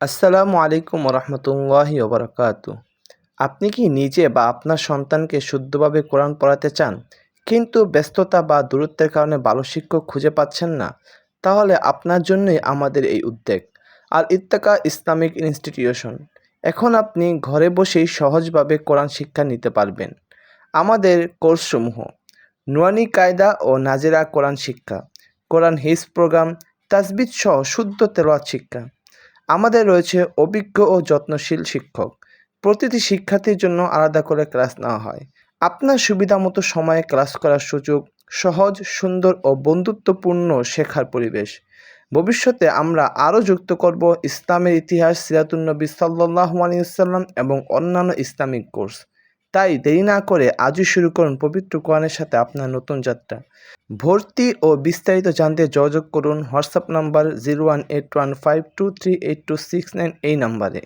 আসসালামু আলাইকুম রহমতুল্লাহি ওবরাকাতু। আপনি কি নিজে বা আপনার সন্তানকে শুদ্ধভাবে কোরআন পড়াতে চান, কিন্তু ব্যস্ততা বা দূরত্বের কারণে ভালো শিক্ষক খুঁজে পাচ্ছেন না? তাহলে আপনার জন্যই আমাদের এই উদ্যোগ। আল ইত্তেকা ইসলামিক ইনস্টিটিউশন। এখন আপনি ঘরে বসেই সহজভাবে কোরআন শিক্ষা নিতে পারবেন। আমাদের কোর্সসমূহ: নুরানি কায়দা ও নাজেরা কোরআন শিক্ষা, কোরআন হিফজ প্রোগ্রাম, তাজবিদ সহ শুদ্ধ তেলাওয়াত শিক্ষা। আমাদের রয়েছে অভিজ্ঞ ও যত্নশীল শিক্ষক। প্রতিটি শিক্ষার্থীর জন্য আলাদা করে ক্লাস নেওয়া হয়। আপনার সুবিধামতো সময়ে ক্লাস করার সুযোগ, সহজ, সুন্দর ও বন্ধুত্বপূর্ণ শেখার পরিবেশ। ভবিষ্যতে আমরা আরও যুক্ত করব ইসলামের ইতিহাস, সিরাতুন নবী সাল্লাল্লাহু আলাইহি ওয়াসাল্লাম এবং অন্যান্য ইসলামিক কোর্স। তাই দেরি না করে আজই শুরু করুন পবিত্র কোরআনের সাথে আপনার নতুন যাত্রা। ভর্তি ও বিস্তারিত জানতে যোগাযোগ করুন হোয়াটসঅ্যাপ নাম্বার 0181523826 এই নাম্বারে।